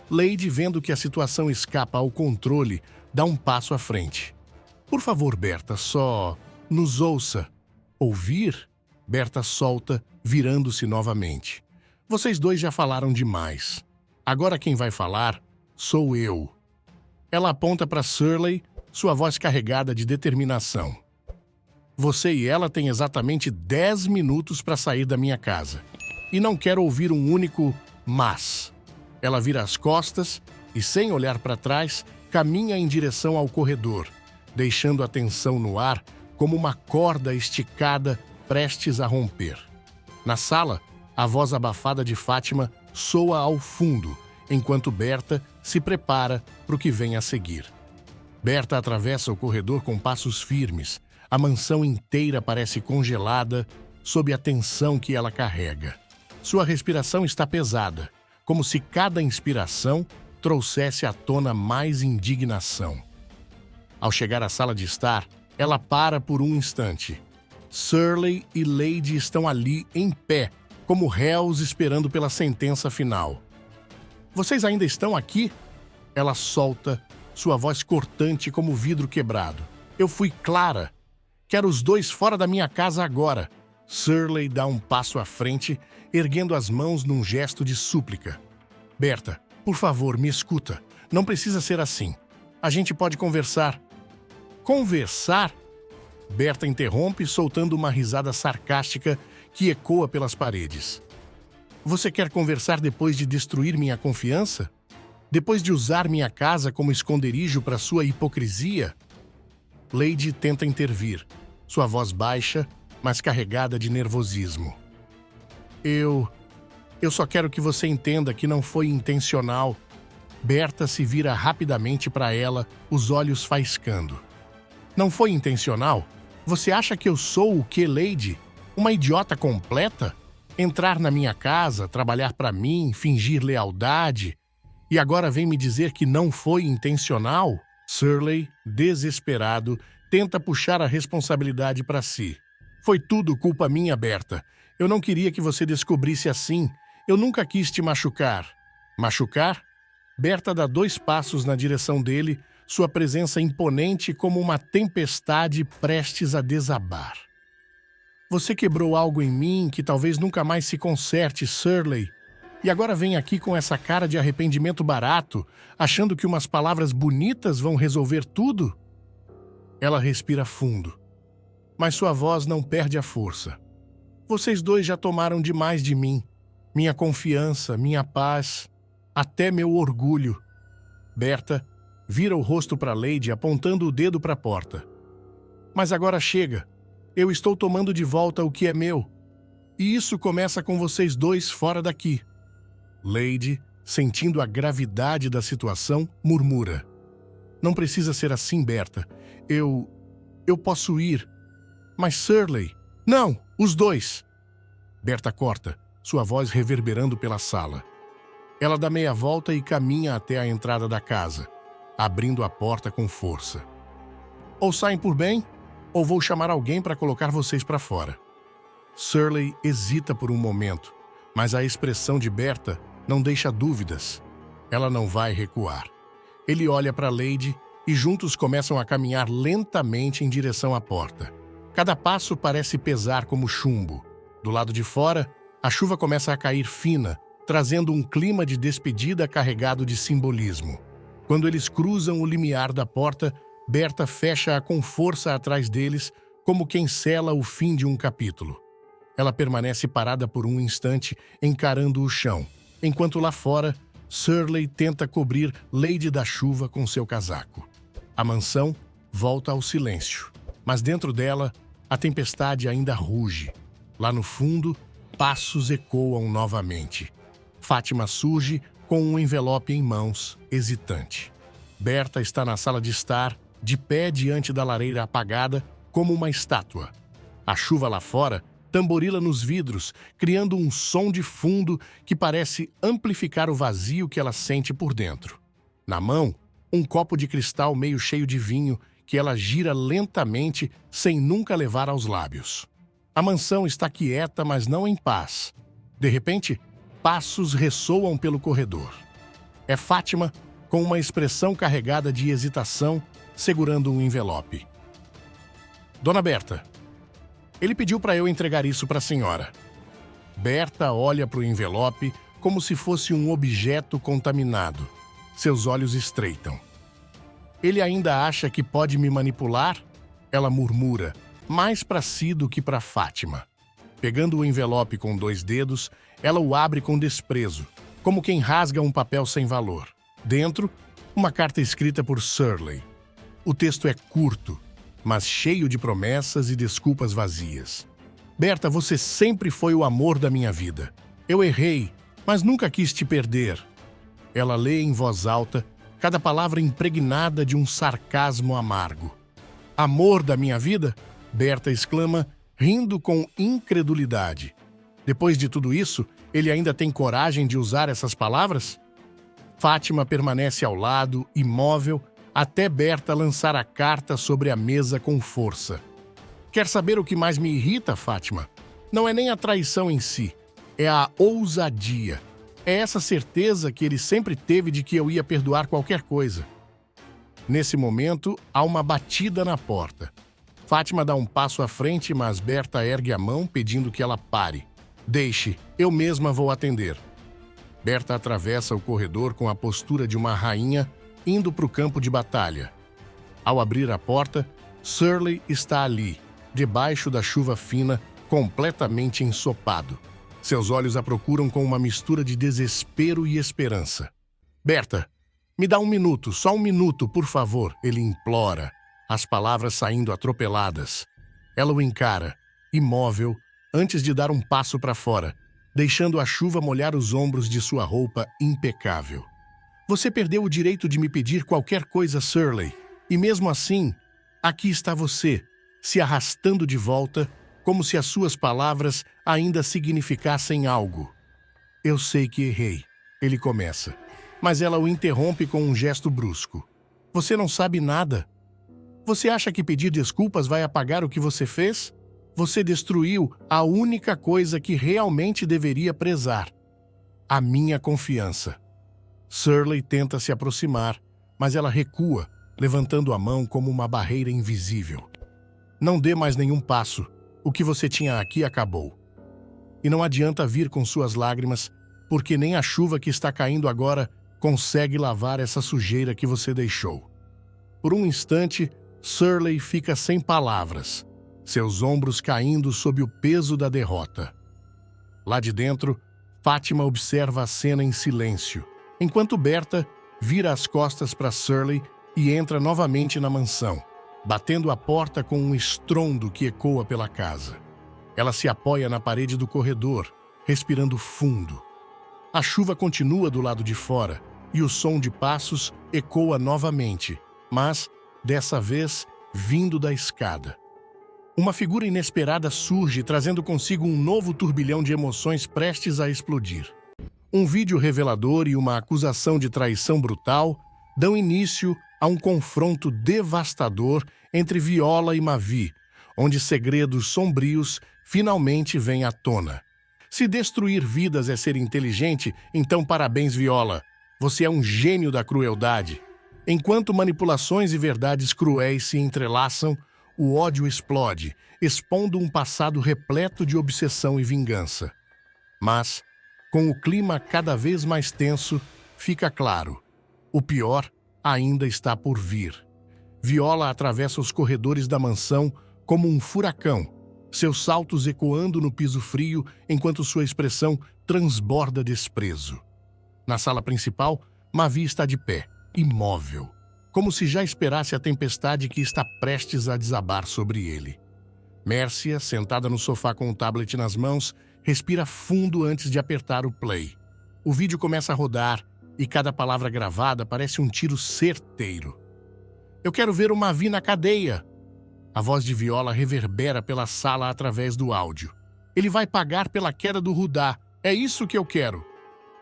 Lady, vendo que a situação escapa ao controle, dá um passo à frente. Por favor, Berta, só nos ouça. Ouvir? Berta solta, virando-se novamente. Vocês dois já falaram demais. Agora quem vai falar sou eu. Ela aponta para Shirley, sua voz carregada de determinação. Você e ela têm exatamente 10 minutos para sair da minha casa. E não quero ouvir um único mas. Ela vira as costas e, sem olhar para trás, caminha em direção ao corredor, deixando a tensão no ar como uma corda esticada prestes a romper. Na sala, a voz abafada de Fátima soa ao fundo, enquanto Berta se prepara para o que vem a seguir. Berta atravessa o corredor com passos firmes. A mansão inteira parece congelada sob a tensão que ela carrega. Sua respiração está pesada, como se cada inspiração trouxesse à tona mais indignação. Ao chegar à sala de estar, ela para por um instante. Shirley e Lady estão ali em pé, como réus esperando pela sentença final. Vocês ainda estão aqui? Ela solta, sua voz cortante como vidro quebrado. Eu fui clara. Quero os dois fora da minha casa agora. Shirley dá um passo à frente, erguendo as mãos num gesto de súplica. Berta, por favor, me escuta. Não precisa ser assim. A gente pode conversar. Conversar? Berta interrompe, soltando uma risada sarcástica que ecoa pelas paredes. Você quer conversar depois de destruir minha confiança? Depois de usar minha casa como esconderijo para sua hipocrisia? Lady tenta intervir, sua voz baixa, mas carregada de nervosismo. Eu só quero que você entenda que não foi intencional. Berta se vira rapidamente para ela, os olhos faiscando. Não foi intencional? Você acha que eu sou o quê, Lady? Uma idiota completa? Entrar na minha casa, trabalhar para mim, fingir lealdade? E agora vem me dizer que não foi intencional? Shirley, desesperado, tenta puxar a responsabilidade para si. Foi tudo culpa minha, Berta. Eu não queria que você descobrisse assim. Eu nunca quis te machucar. Machucar? Berta dá 2 passos na direção dele, sua presença imponente como uma tempestade prestes a desabar. Você quebrou algo em mim que talvez nunca mais se conserte, Shirley. E agora vem aqui com essa cara de arrependimento barato, achando que umas palavras bonitas vão resolver tudo? Ela respira fundo, mas sua voz não perde a força. Vocês dois já tomaram demais de mim. Minha confiança, minha paz, até meu orgulho. Berta vira o rosto para Lady, apontando o dedo para a porta. Mas agora chega. Eu estou tomando de volta o que é meu. E isso começa com vocês dois fora daqui. Lady, sentindo a gravidade da situação, murmura. Não precisa ser assim, Berta. Eu posso ir. Mas Shirley... Não, os dois! Berta corta, sua voz reverberando pela sala. Ela dá meia volta e caminha até a entrada da casa, abrindo a porta com força. Ou saem por bem, ou vou chamar alguém para colocar vocês para fora. Shirley hesita por um momento, mas a expressão de Berta não deixa dúvidas. Ela não vai recuar. Ele olha para Lady e juntos começam a caminhar lentamente em direção à porta. Cada passo parece pesar como chumbo. Do lado de fora, a chuva começa a cair fina, trazendo um clima de despedida carregado de simbolismo. Quando eles cruzam o limiar da porta, Berta fecha-a com força atrás deles, como quem sela o fim de um capítulo. Ela permanece parada por um instante, encarando o chão, enquanto lá fora, Shirley tenta cobrir Lady da chuva com seu casaco. A mansão volta ao silêncio, mas dentro dela, a tempestade ainda ruge. Lá no fundo, passos ecoam novamente. Fátima surge com um envelope em mãos, hesitante. Berta está na sala de estar, de pé diante da lareira apagada, como uma estátua. A chuva lá fora tamborila nos vidros, criando um som de fundo que parece amplificar o vazio que ela sente por dentro. Na mão, um copo de cristal meio cheio de vinho que ela gira lentamente, sem nunca levar aos lábios. A mansão está quieta, mas não em paz. De repente, passos ressoam pelo corredor. É Fátima, com uma expressão carregada de hesitação, segurando um envelope. Dona Berta, ele pediu para eu entregar isso para a senhora. Berta olha para o envelope como se fosse um objeto contaminado. Seus olhos estreitam. Ele ainda acha que pode me manipular? Ela murmura, mais para si do que para Fátima. Pegando o envelope com 2 dedos, ela o abre com desprezo, como quem rasga um papel sem valor. Dentro, uma carta escrita por Shirley. O texto é curto, mas cheio de promessas e desculpas vazias. Berta, você sempre foi o amor da minha vida. Eu errei, mas nunca quis te perder. Ela lê em voz alta, cada palavra impregnada de um sarcasmo amargo. Amor da minha vida? Berta exclama, rindo com incredulidade. Depois de tudo isso, ele ainda tem coragem de usar essas palavras? Fátima permanece ao lado, imóvel, até Berta lançar a carta sobre a mesa com força. Quer saber o que mais me irrita, Fátima? Não é nem a traição em si, é a ousadia. É essa certeza que ele sempre teve de que eu ia perdoar qualquer coisa. Nesse momento, há uma batida na porta. Fátima dá um passo à frente, mas Berta ergue a mão pedindo que ela pare. Deixe, eu mesma vou atender. Berta atravessa o corredor com a postura de uma rainha, indo para o campo de batalha. Ao abrir a porta, Shirley está ali, debaixo da chuva fina, completamente ensopado. Seus olhos a procuram com uma mistura de desespero e esperança. Berta, me dá 1 minuto, só 1 minuto, por favor, ele implora, as palavras saindo atropeladas. Ela o encara, imóvel, antes de dar um passo para fora, deixando a chuva molhar os ombros de sua roupa impecável. Você perdeu o direito de me pedir qualquer coisa, Shirley, e mesmo assim, aqui está você, se arrastando de volta, como se as suas palavras ainda significassem algo. Eu sei que errei, ele começa, mas ela o interrompe com um gesto brusco. Você não sabe nada. Você acha que pedir desculpas vai apagar o que você fez? Você destruiu a única coisa que realmente deveria prezar: a minha confiança. Shirley tenta se aproximar, mas ela recua, levantando a mão como uma barreira invisível. Não dê mais nenhum passo. O que você tinha aqui acabou. E não adianta vir com suas lágrimas, porque nem a chuva que está caindo agora consegue lavar essa sujeira que você deixou. Por um instante, Shirley fica sem palavras, seus ombros caindo sob o peso da derrota. Lá de dentro, Fátima observa a cena em silêncio, enquanto Berta vira as costas para Shirley e entra novamente na mansão, batendo a porta com um estrondo que ecoa pela casa. Ela se apoia na parede do corredor, respirando fundo. A chuva continua do lado de fora e o som de passos ecoa novamente, mas, dessa vez, vindo da escada. Uma figura inesperada surge, trazendo consigo um novo turbilhão de emoções prestes a explodir. Um vídeo revelador e uma acusação de traição brutal dão início a um confronto devastador entre Viola e Mavi, onde segredos sombrios finalmente vêm à tona. Se destruir vidas é ser inteligente, então parabéns, Viola. Você é um gênio da crueldade. Enquanto manipulações e verdades cruéis se entrelaçam, o ódio explode, expondo um passado repleto de obsessão e vingança. Mas, com o clima cada vez mais tenso, fica claro: o pior ainda está por vir. Viola atravessa os corredores da mansão como um furacão, seus saltos ecoando no piso frio enquanto sua expressão transborda desprezo. Na sala principal, Mavi está de pé, imóvel, como se já esperasse a tempestade que está prestes a desabar sobre ele. Mércia, sentada no sofá com o tablet nas mãos, respira fundo antes de apertar o play. O vídeo começa a rodar e cada palavra gravada parece um tiro certeiro. "Eu quero ver o Mavi na cadeia!" A voz de Viola reverbera pela sala através do áudio. "Ele vai pagar pela queda do Rudá. É isso que eu quero!"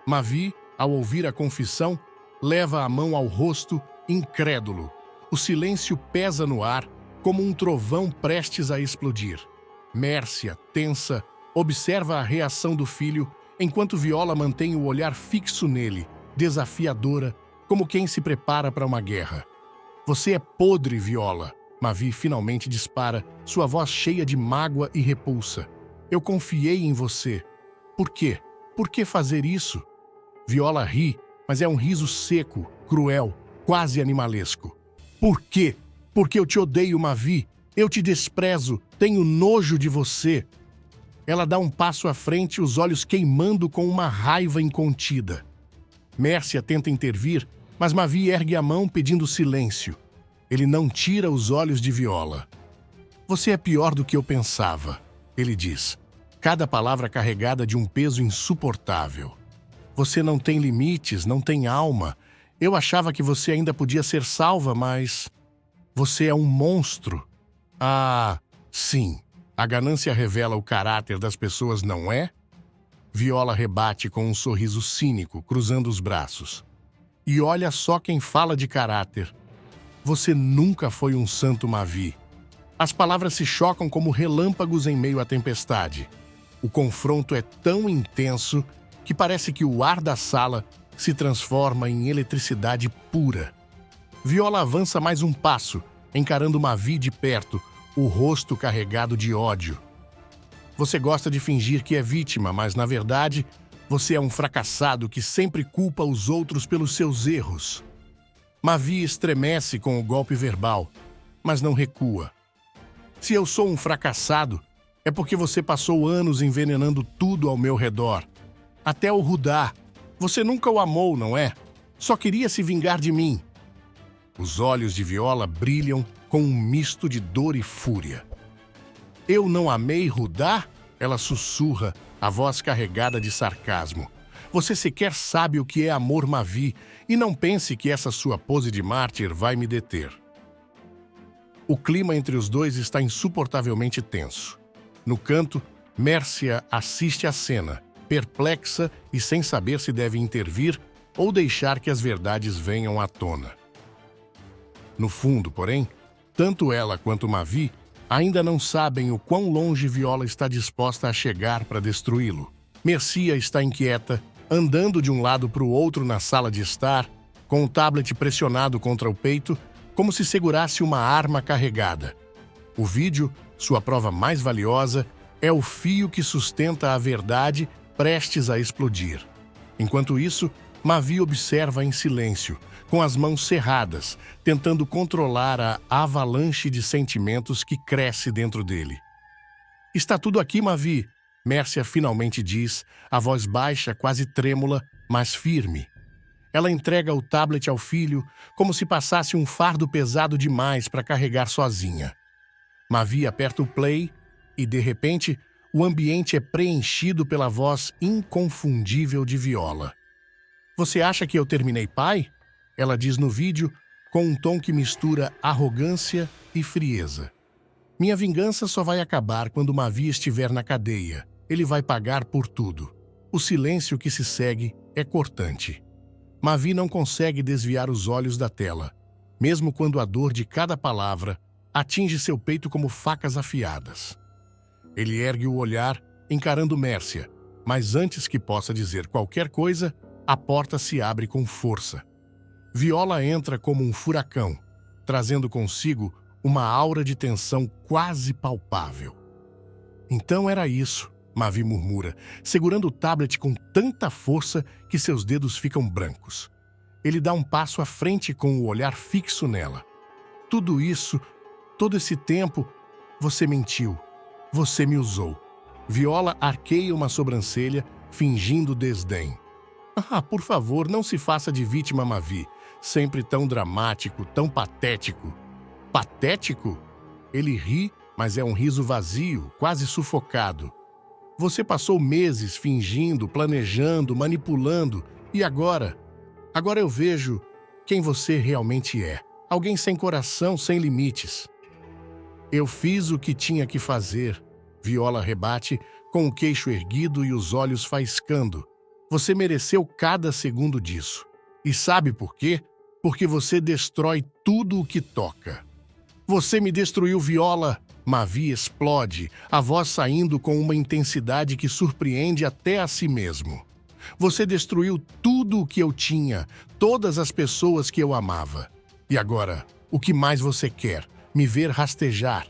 Mavi, ao ouvir a confissão, leva a mão ao rosto, incrédulo. O silêncio pesa no ar, como um trovão prestes a explodir. Mércia, tensa, observa a reação do filho, enquanto Viola mantém o olhar fixo nele, desafiadora, como quem se prepara para uma guerra. "Você é podre, Viola!" Mavi finalmente dispara, sua voz cheia de mágoa e repulsa. "Eu confiei em você. Por quê? Por que fazer isso?" Viola ri, mas é um riso seco, cruel, quase animalesco. "Por quê? Porque eu te odeio, Mavi. Eu te desprezo. Tenho nojo de você." Ela dá um passo à frente, os olhos queimando com uma raiva incontida. Mércia tenta intervir, mas Mavi ergue a mão pedindo silêncio. Ele não tira os olhos de Viola. "Você é pior do que eu pensava", ele diz, cada palavra carregada de um peso insuportável. "Você não tem limites, não tem alma. Eu achava que você ainda podia ser salva, mas... você é um monstro." "Ah, sim. A ganância revela o caráter das pessoas, não é?" Viola rebate com um sorriso cínico, cruzando os braços. "E olha só quem fala de caráter. Você nunca foi um santo, Mavi." As palavras se chocam como relâmpagos em meio à tempestade. O confronto é tão intenso que parece que o ar da sala se transforma em eletricidade pura. Viola avança mais um passo, encarando Mavi de perto, o rosto carregado de ódio. "Você gosta de fingir que é vítima, mas, na verdade, você é um fracassado que sempre culpa os outros pelos seus erros." Mavi estremece com o golpe verbal, mas não recua. "Se eu sou um fracassado, é porque você passou anos envenenando tudo ao meu redor. Até o Rudá. Você nunca o amou, não é? Só queria se vingar de mim." Os olhos de Viola brilham com um misto de dor e fúria. "Eu não amei Rudá?" Ela sussurra, a voz carregada de sarcasmo. "Você sequer sabe o que é amor, Mavi, e não pense que essa sua pose de mártir vai me deter." O clima entre os dois está insuportavelmente tenso. No canto, Mércia assiste à cena, perplexa e sem saber se deve intervir ou deixar que as verdades venham à tona. No fundo, porém, tanto ela quanto Mavi ainda não sabem o quão longe Viola está disposta a chegar para destruí-lo. Mércia está inquieta, andando de um lado para o outro na sala de estar, com o tablet pressionado contra o peito, como se segurasse uma arma carregada. O vídeo, sua prova mais valiosa, é o fio que sustenta a verdade prestes a explodir. Enquanto isso, Mavi observa em silêncio, com as mãos cerradas, tentando controlar a avalanche de sentimentos que cresce dentro dele. "Está tudo aqui, Mavi", Mércia finalmente diz, a voz baixa, quase trêmula, mas firme. Ela entrega o tablet ao filho, como se passasse um fardo pesado demais para carregar sozinha. Mavi aperta o play e, de repente, o ambiente é preenchido pela voz inconfundível de Viola. "Você acha que eu terminei, pai?" Ela diz no vídeo, com um tom que mistura arrogância e frieza. "Minha vingança só vai acabar quando Mavi estiver na cadeia. Ele vai pagar por tudo." O silêncio que se segue é cortante. Mavi não consegue desviar os olhos da tela, mesmo quando a dor de cada palavra atinge seu peito como facas afiadas. Ele ergue o olhar, encarando Mércia, mas antes que possa dizer qualquer coisa, a porta se abre com força. Viola entra como um furacão, trazendo consigo uma aura de tensão quase palpável. Então era isso, Mavi murmura, segurando o tablet com tanta força que seus dedos ficam brancos. Ele dá um passo à frente com o olhar fixo nela. Tudo isso, todo esse tempo, você mentiu. Você me usou. Viola arqueia uma sobrancelha, fingindo desdém. Ah, por favor, não se faça de vítima, Mavi. Sempre tão dramático, tão patético. Patético? Ele ri, mas é um riso vazio, quase sufocado. Você passou meses fingindo, planejando, manipulando. E agora? Agora eu vejo quem você realmente é. Alguém sem coração, sem limites. Eu fiz o que tinha que fazer, Viola rebate, com o queixo erguido e os olhos faiscando. Você mereceu cada segundo disso. E sabe por quê? Porque você destrói tudo o que toca. Você me destruiu, Viola! Mavi explode, a voz saindo com uma intensidade que surpreende até a si mesmo. Você destruiu tudo o que eu tinha, todas as pessoas que eu amava. E agora, o que mais você quer? Me ver rastejar?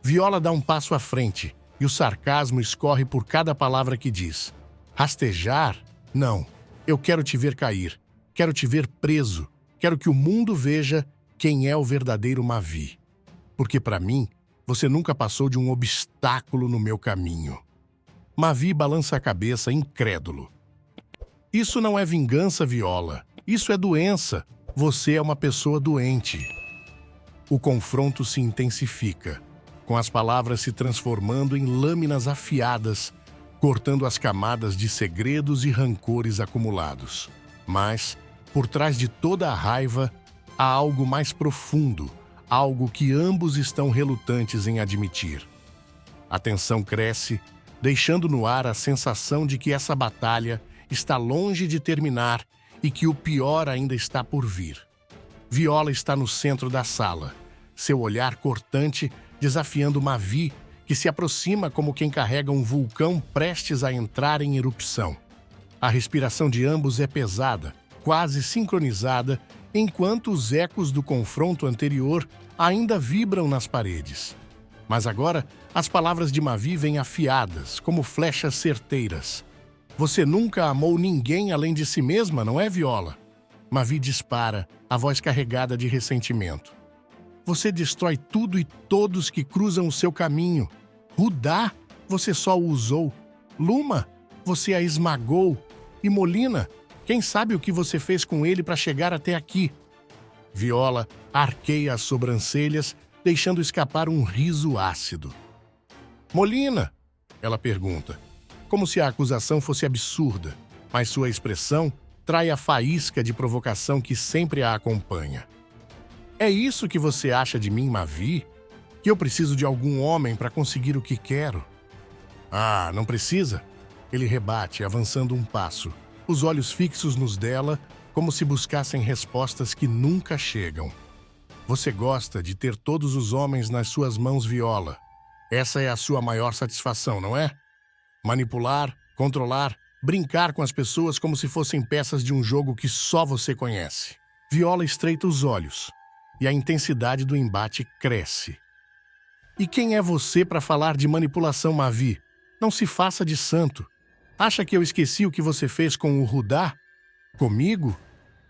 Viola dá um passo à frente, e o sarcasmo escorre por cada palavra que diz. Rastejar? Não. Eu quero te ver cair. Quero te ver preso. Quero que o mundo veja quem é o verdadeiro Mavi. Porque para mim, você nunca passou de um obstáculo no meu caminho. Mavi balança a cabeça, incrédulo. Isso não é vingança, Viola. Isso é doença. Você é uma pessoa doente. O confronto se intensifica, com as palavras se transformando em lâminas afiadas, cortando as camadas de segredos e rancores acumulados. Mas, por trás de toda a raiva, há algo mais profundo, algo que ambos estão relutantes em admitir. A tensão cresce, deixando no ar a sensação de que essa batalha está longe de terminar e que o pior ainda está por vir. Viola está no centro da sala, seu olhar cortante desafiando Mavi, que se aproxima como quem carrega um vulcão prestes a entrar em erupção. A respiração de ambos é pesada, quase sincronizada, enquanto os ecos do confronto anterior ainda vibram nas paredes. Mas agora, as palavras de Mavi vêm afiadas, como flechas certeiras. Você nunca amou ninguém além de si mesma, não é, Viola? Mavi dispara, a voz carregada de ressentimento. Você destrói tudo e todos que cruzam o seu caminho. Rudá, você só o usou. Luma, você a esmagou. E Molina, quem sabe o que você fez com ele para chegar até aqui? Viola arqueia as sobrancelhas, deixando escapar um riso ácido. Molina? Ela pergunta, como se a acusação fosse absurda, mas sua expressão trai a faísca de provocação que sempre a acompanha. É isso que você acha de mim, Mavi? Que eu preciso de algum homem para conseguir o que quero? Ah, não precisa? Ele rebate, avançando um passo, os olhos fixos nos dela, como se buscassem respostas que nunca chegam. Você gosta de ter todos os homens nas suas mãos, Viola. Essa é a sua maior satisfação, não é? Manipular, controlar, brincar com as pessoas como se fossem peças de um jogo que só você conhece. Viola estreita os olhos, e a intensidade do embate cresce. E quem é você para falar de manipulação, Mavi? Não se faça de santo. Acha que eu esqueci o que você fez com o Rudá? Comigo?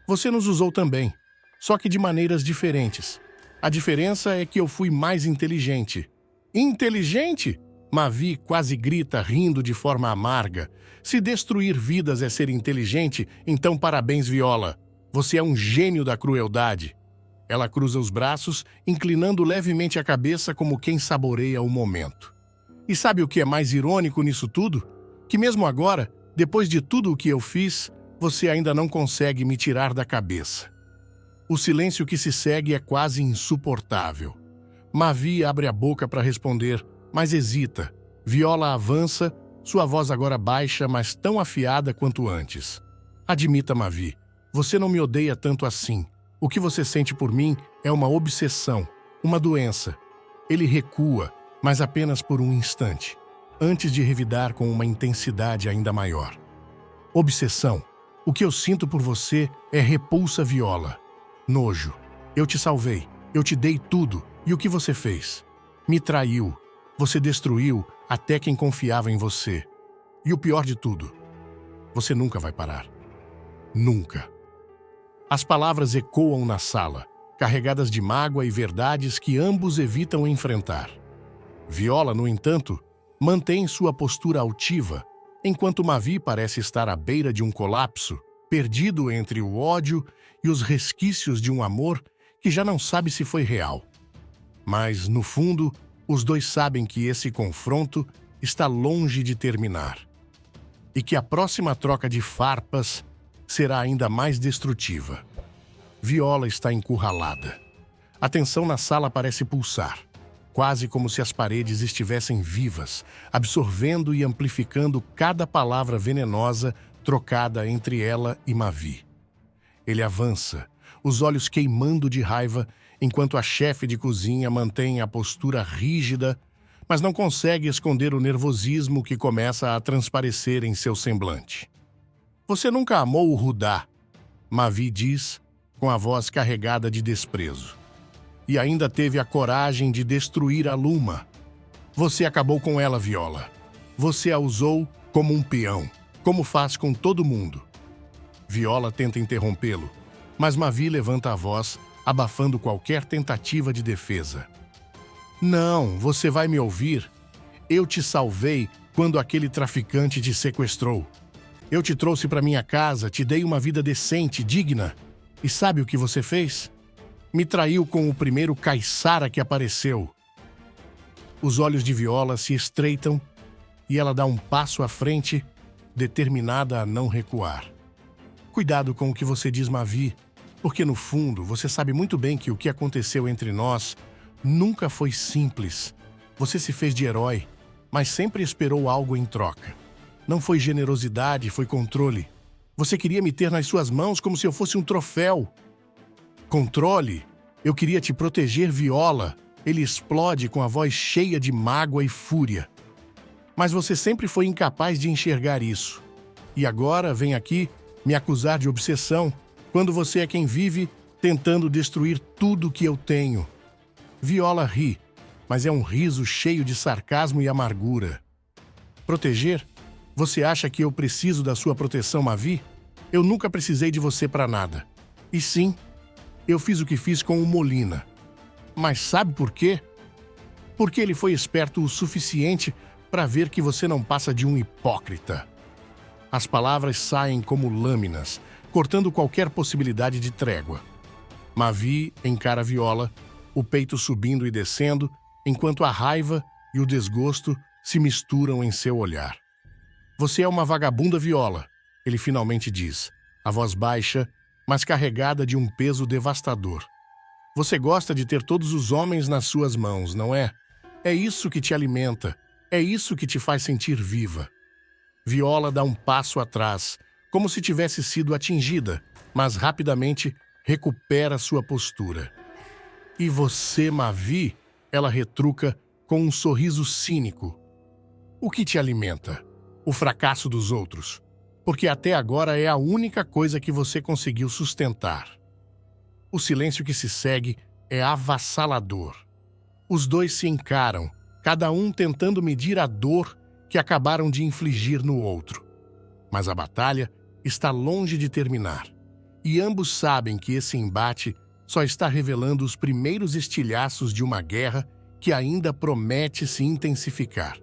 Você nos usou também, só que de maneiras diferentes. A diferença é que eu fui mais inteligente. Inteligente? Mavi quase grita, rindo de forma amarga. Se destruir vidas é ser inteligente, então parabéns, Viola. Você é um gênio da crueldade. Ela cruza os braços, inclinando levemente a cabeça como quem saboreia o momento. E sabe o que é mais irônico nisso tudo? Que mesmo agora, depois de tudo o que eu fiz, você ainda não consegue me tirar da cabeça. O silêncio que se segue é quase insuportável. Mavi abre a boca para responder, mas hesita. Viola avança, sua voz agora baixa, mas tão afiada quanto antes. Admita, Mavi, você não me odeia tanto assim. O que você sente por mim é uma obsessão, uma doença. Ele recua, mas apenas por um instante, antes de revidar com uma intensidade ainda maior. Obsessão. O que eu sinto por você é repulsa, Viola. Nojo. Eu te salvei, eu te dei tudo, E o que você fez? Me traiu. Você destruiu até quem confiava em você. E o pior de tudo, você nunca vai parar. Nunca. As palavras ecoam na sala, carregadas de mágoa e verdades que ambos evitam enfrentar. Viola, no entanto, mantém sua postura altiva, enquanto Mavi parece estar à beira de um colapso, perdido entre o ódio e os resquícios de um amor que já não sabe se foi real. Mas, no fundo, os dois sabem que esse confronto está longe de terminar e que a próxima troca de farpas será ainda mais destrutiva. Viola está encurralada. A tensão na sala parece pulsar, quase como se as paredes estivessem vivas, absorvendo e amplificando cada palavra venenosa trocada entre ela e Mavi. Ele avança, os olhos queimando de raiva, enquanto a chefe de cozinha mantém a postura rígida, mas não consegue esconder o nervosismo que começa a transparecer em seu semblante. Você nunca amou o Rudá, Mavi diz, com a voz carregada de desprezo. E ainda teve a coragem de destruir a Luma. Você acabou com ela, Viola. Você a usou como um peão, como faz com todo mundo. Viola tenta interrompê-lo, mas Mavi levanta a voz, abafando qualquer tentativa de defesa. Não, você vai me ouvir. Eu te salvei quando aquele traficante te sequestrou. Eu te trouxe para minha casa, te dei uma vida decente, digna. E sabe o que você fez? Me traiu com o primeiro caiçara que apareceu. Os olhos de Viola se estreitam e ela dá um passo à frente, determinada a não recuar. Cuidado com o que você diz, Mavi, porque no fundo você sabe muito bem que o que aconteceu entre nós nunca foi simples. Você se fez de herói, mas sempre esperou algo em troca. Não foi generosidade, foi controle. Você queria me ter nas suas mãos como se eu fosse um troféu. Controle? Eu queria te proteger, Viola. Ele explode com a voz cheia de mágoa e fúria. Mas você sempre foi incapaz de enxergar isso. E agora vem aqui me acusar de obsessão, quando você é quem vive tentando destruir tudo que eu tenho. Viola ri, mas é um riso cheio de sarcasmo e amargura. Proteger? Você acha que eu preciso da sua proteção, Mavi? Eu nunca precisei de você para nada. E sim, eu fiz o que fiz com o Molina. Mas sabe por quê? Porque ele foi esperto o suficiente para ver que você não passa de um hipócrita. As palavras saem como lâminas, cortando qualquer possibilidade de trégua. Mavi encara Viola, o peito subindo e descendo, enquanto a raiva e o desgosto se misturam em seu olhar. Você é uma vagabunda, Viola, ele finalmente diz, a voz baixa, mas carregada de um peso devastador. Você gosta de ter todos os homens nas suas mãos, não é? É isso que te alimenta, é isso que te faz sentir viva. Viola dá um passo atrás, como se tivesse sido atingida, mas rapidamente recupera sua postura. E você, Mavi? Ela retruca com um sorriso cínico. O que te alimenta? O fracasso dos outros. Porque até agora é a única coisa que você conseguiu sustentar. O silêncio que se segue é avassalador. Os dois se encaram, cada um tentando medir a dor que acabaram de infligir no outro. Mas a batalha está longe de terminar. E ambos sabem que esse embate só está revelando os primeiros estilhaços de uma guerra que ainda promete se intensificar.